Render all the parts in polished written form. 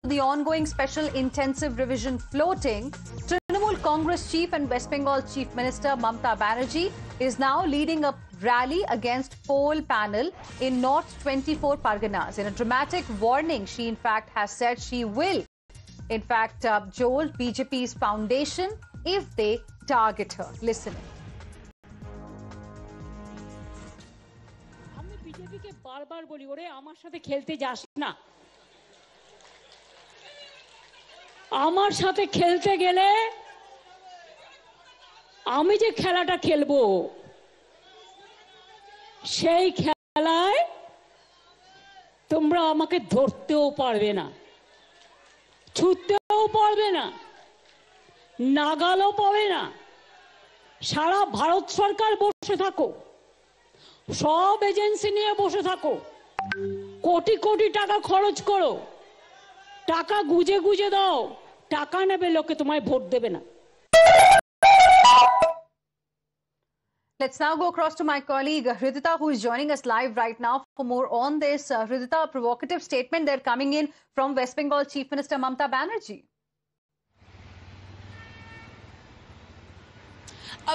the ongoing special intensive revision floating, Trinamool Congress chief and West Bengal Chief Minister Mamata Banerjee is now leading a rally against poll panel in North 24 Parganas. In a dramatic warning, she in fact has said she will in fact jolt BJP's foundation if they target her. Listen. BJP के बार-बार बोली ओरे আমার সাথে খেলতে যাস না আমার সাথে খেলতে গেলে আমি যে খেলাটা খেলবো সেই খেলায় তোমরা আমাকে ধরতেও পারবে না ছুটতেও পারবে না নাগালও পাবে না সারা ভারত সরকার বসে থাকো সব এজেন্সি নিয়ে বসে থাকো কোটি কোটি টাকা খরচ করো টাকা গুজে গুজে দাও টাকা নেবে লোকে তোমায় ভোট দেবে না Let's now go across to my colleague Hridita, who is joining us live right now for more on this. Hridita, a provocative statement they're coming in from West Bengal Chief Minister Mamata Banerjee.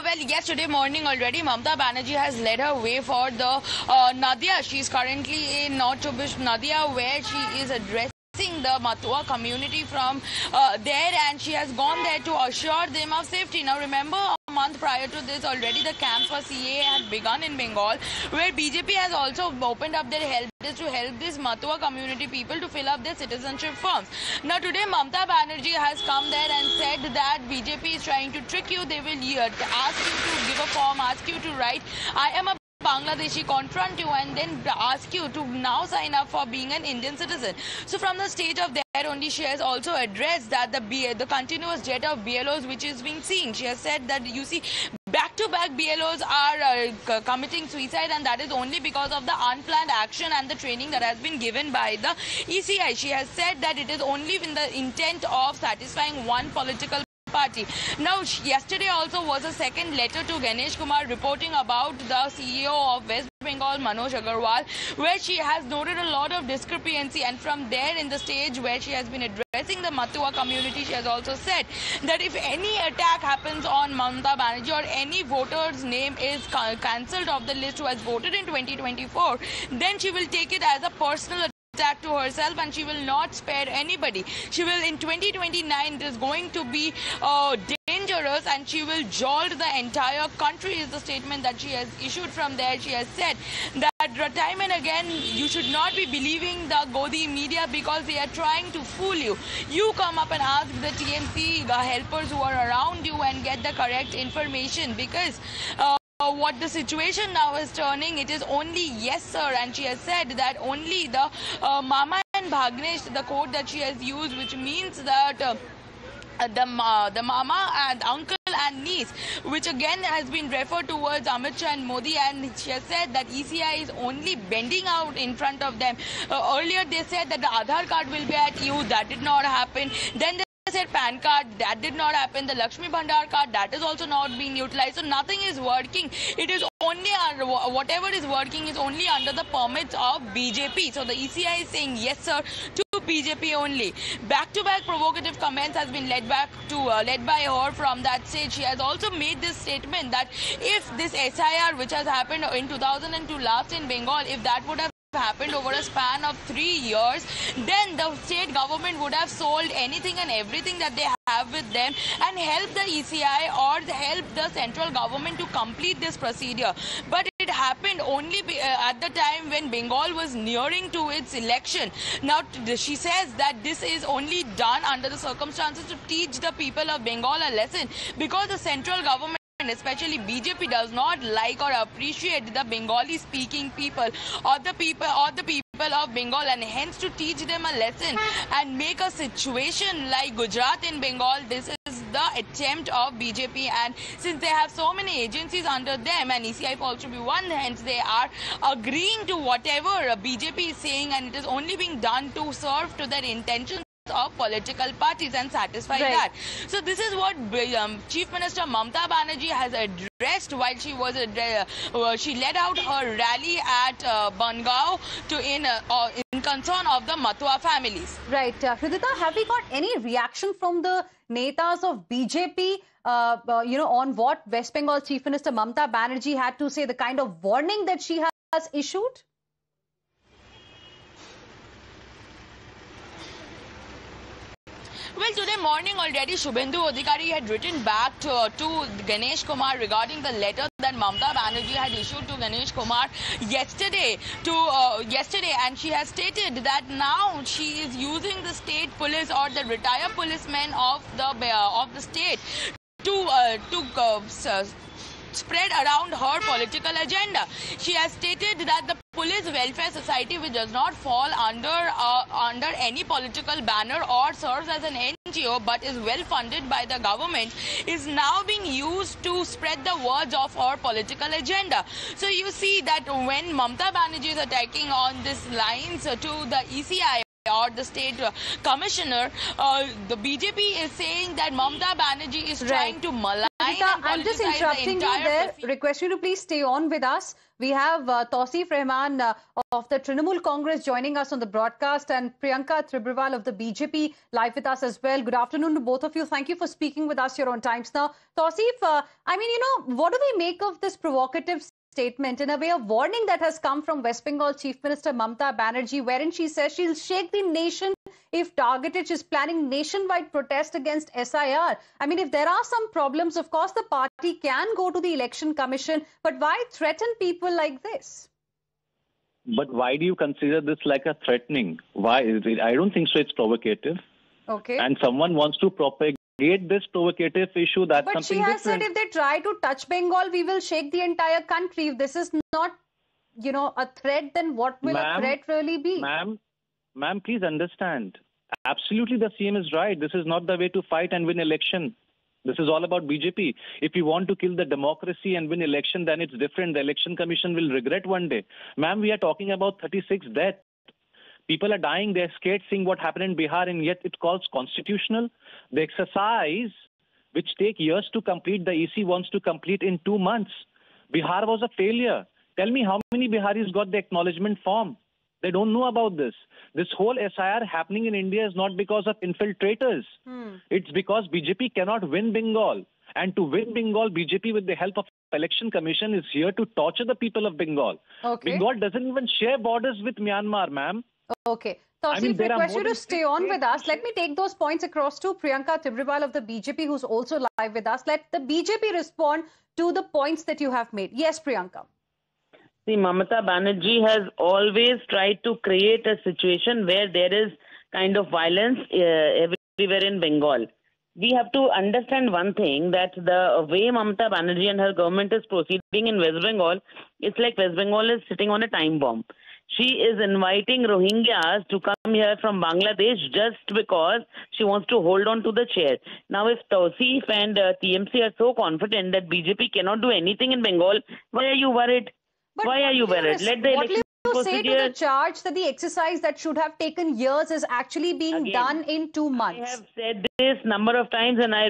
Well, yesterday morning already, Mamata Banerjee has led her way for the Nadia. She is currently in North Chobish Nadia, where she is addressing the Matua community from there, and she has gone there to assure them of safety. Now, remember, a month prior to this, already the camps for CA had begun in Bengal, where BJP has also opened up their help desk to help this Matua community people to fill up their citizenship forms. Now, today, Mamata Banerjee has come there and said that BJP is trying to trick you. They will ask you to give a form, ask you to write, I am a Bangladeshi, confront you and then ask you to now sign up for being an Indian citizen. So from the stage of there only, she has also addressed that the continuous jet of BLOs which is being seen. She has said that you see back-to-back BLOs are committing suicide, and that is only because of the unplanned action and the training that has been given by the ECI. She has said that it is only in the intent of satisfying one political party. Now, yesterday also was a second letter to Ganesh Kumar reporting about the CEO of West Bengal, Manoj Agarwal, where she has noted a lot of discrepancy, and from there in the stage where she has been addressing the Matua community, she has also said that if any attack happens on Mamata Banerjee or any voter's name is cancelled off the list who has voted in 2024, then she will take it as a personal attack to herself, and she will not spare anybody. She will, in 2029, it is going to be dangerous, and she will jolt the entire country, is the statement that she has issued from there. She has said that time and again, you should not be believing the Godi media because they are trying to fool you. You come up and ask the TMC helpers who are around you and get the correct information, because what the situation now is turning, it is only yes sir, and she has said that only the mama and bhagnesh, the quote that she has used, which means that the mama and uncle and niece, which again has been referred towards Amit Shah and Modi, and she has said that ECI is only bending out in front of them. Earlier they said that the Aadhaar card will be at you, that did not happen. Then they said PAN card, that did not happen. The Lakshmi Bhandar card, that is also not being utilized. So nothing is working. It is only whatever is working is only under the permits of BJP. So the ECI is saying yes sir to BJP only. Back-to-back provocative comments has been led by her from that stage. She has also made this statement that if this SIR, which has happened in 2002 last in Bengal, if that would have happened over a span of 3 years, then the state government would have sold anything and everything that they have with them and help the ECI or help the central government to complete this procedure. But it happened only at the time when Bengal was nearing to its election. Now she says that this is only done under the circumstances to teach the people of Bengal a lesson, because the central government, especially BJP, does not like or appreciate the Bengali speaking people or the people of Bengal, and hence to teach them a lesson and make a situation like Gujarat in Bengal. This is the attempt of BJP, and since they have so many agencies under them, and ECI falls to be one, hence they are agreeing to whatever BJP is saying, and it is only being done to serve to their intentions of political parties and satisfy that. So this is what Chief Minister Mamata Banerjee has addressed while she was she led out her rally at Bangaon to in concern of the Matua families. Right. Hridita, have we got any reaction from the netas of BJP, on what West Bengal Chief Minister Mamta Banerjee had to say, the kind of warning that she has issued? Well, today morning already, Shubhendu Adhikari had written back to Ganesh Kumar regarding the letter that Mamta Banerjee had issued to Ganesh Kumar yesterday, and she has stated that now she is using the state police or the retired policemen of the state to spread around her political agenda. She has stated that the Police Welfare Society, which does not fall under any political banner or serves as an NGO but is well funded by the government, is now being used to spread the words of her political agenda. So you see that when Mamta Banerjee is attacking on these lines to the ECI or the state commissioner, the BJP is saying that Mamta Banerjee is trying to malign and politicize I'm just interrupting you there. Request you to please stay on with us. We have Tausif Rahman of the Trinamool Congress joining us on the broadcast, and Priyanka Tribhuwal of the BJP live with us as well. Good afternoon to both of you. Thank you for speaking with us here on Times Now. Tausif, what do we make of this provocative statement, in a way, a warning that has come from West Bengal Chief Minister Mamta Banerjee, wherein she says she'll shake the nation if targeted. She's planning nationwide protest against SIR. I mean, if there are some problems, of course, the party can go to the Election Commission, but why threaten people like this? But why do you consider this like a threatening? Why is it? I don't think so. It's provocative. Okay. And someone wants to propagate this provocative issue, that's but something she has different. said if they try to touch Bengal, we will shake the entire country. If this is not, a threat, then what will a threat really be? Ma'am, please understand. Absolutely, the CM is right. This is not the way to fight and win election. This is all about BJP. If you want to kill the democracy and win election, then it's different. The Election Commission will regret one day. Ma'am, we are talking about 36 deaths. People are dying. They're scared seeing what happened in Bihar, and yet it calls constitutional. The exercise, which take years to complete, the EC wants to complete in 2 months. Bihar was a failure. Tell me how many Biharis got the acknowledgement form? They don't know about this. This whole SIR happening in India is not because of infiltrators. It's because BJP cannot win Bengal. And to win Bengal, BJP, with the help of Election Commission, is here to torture the people of Bengal. Okay. Bengal doesn't even share borders with Myanmar, ma'am. Okay. Tausif, request you to stay on with us. Let me take those points across to Priyanka Tribhuwal of the BJP, who's also live with us. Let the BJP respond to the points that you have made. Yes, Priyanka. See, Mamata Banerjee has always tried to create a situation where there is kind of violence everywhere in Bengal. We have to understand one thing, that the way Mamata Banerjee and her government is proceeding in West Bengal, it's like West Bengal is sitting on a time bomb. She is inviting Rohingyas to come here from Bangladesh just because she wants to hold on to the chair. Now, if Tausif and TMC are so confident that BJP cannot do anything in Bengal, why are you worried? But why are you worried? Let the election procedure. What do you say to the charge that the exercise that should have taken years is actually being done in 2 months? I have said this number of times, and I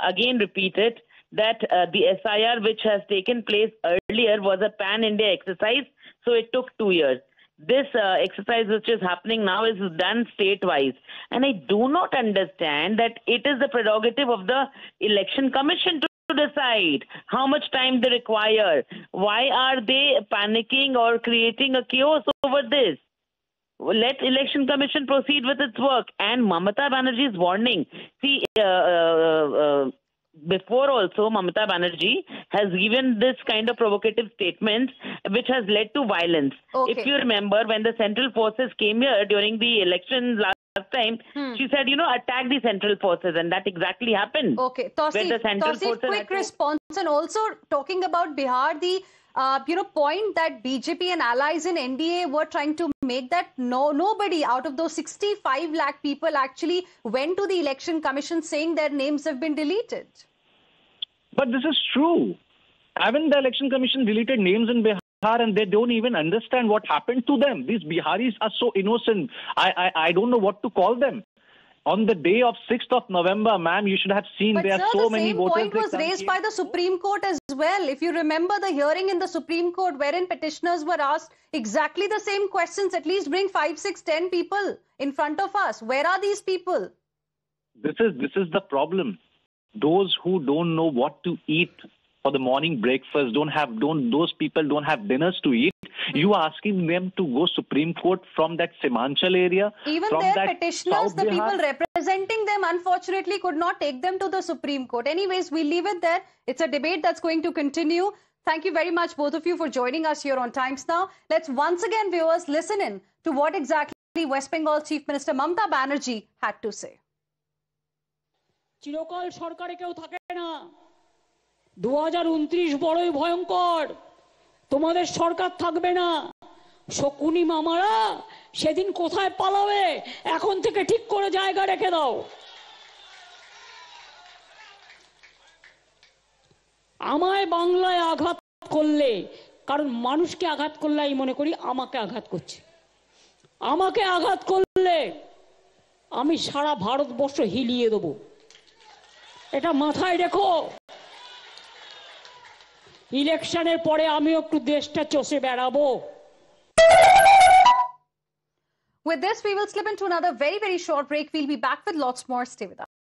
again repeat it, that the SIR which has taken place earlier was a pan-India exercise, so it took 2 years. This exercise which is happening now is done state-wise. And I do not understand that it is the prerogative of the Election Commission to decide how much time they require. Why are they panicking or creating a chaos over this? Let Election Commission proceed with its work. And Mamata Banerjee's warning. See, before also, Mamata Banerjee has given this kind of provocative statements which has led to violence. Okay. If you remember, when the central forces came here during the election last time, she said, attack the central forces, and that exactly happened. Okay, Tausif, quick response. And also talking about Bihar, the point that BJP and allies in NDA were trying to make, that nobody out of those 65 lakh people actually went to the Election Commission saying their names have been deleted. But this is true. Haven't the Election Commission deleted names in Bihar, and they don't even understand what happened to them? These Biharis are so innocent. I don't know what to call them. On the day of 6th of November, ma'am, you should have seen But there sir, are so the many same voters. point was raised by the Supreme Court as well. If you remember the hearing in the Supreme Court wherein petitioners were asked exactly the same questions, at least bring 5, 6, 10 people in front of us. Where are these people? This is the problem. Those who don't know what to eat for the morning breakfast, those people don't have dinners to eat. You are asking them to go Supreme Court from that Simanchal area? Even from their that petitioners, South the Bihar? people representing them, unfortunately could not take them to the Supreme Court. Anyways, we'll leave it there. It's a debate that's going to continue. Thank you very much, both of you, for joining us here on Times Now. Let's once again, viewers, listen in to what exactly West Bengal Chief Minister Mamta Banerjee had to say. চিরকাল সরকারে কেউ থাকে না 2029 বড়ই ভয়ঙ্কর তোমাদের সরকার থাকবে না শকুনি মামারা সেদিন কোথায় পালাবে এখন থেকে ঠিক করে জায়গা রেখে দাও আমায় বাংলায় আঘাত করলে কারণ মানুষকে আঘাত করলে আমি মনে করি আমাকে আঘাত করছে আমাকে আঘাত করলে আমি সারা ভারতবর্ষ হিলিয়ে দেব এটা মাথায় রেখো ইলেকশনের পরে আমি একটু দেশটা চষে বেড়াবো With this, we will slip into another very, very short break. We'll be back with lots more. Stay with us.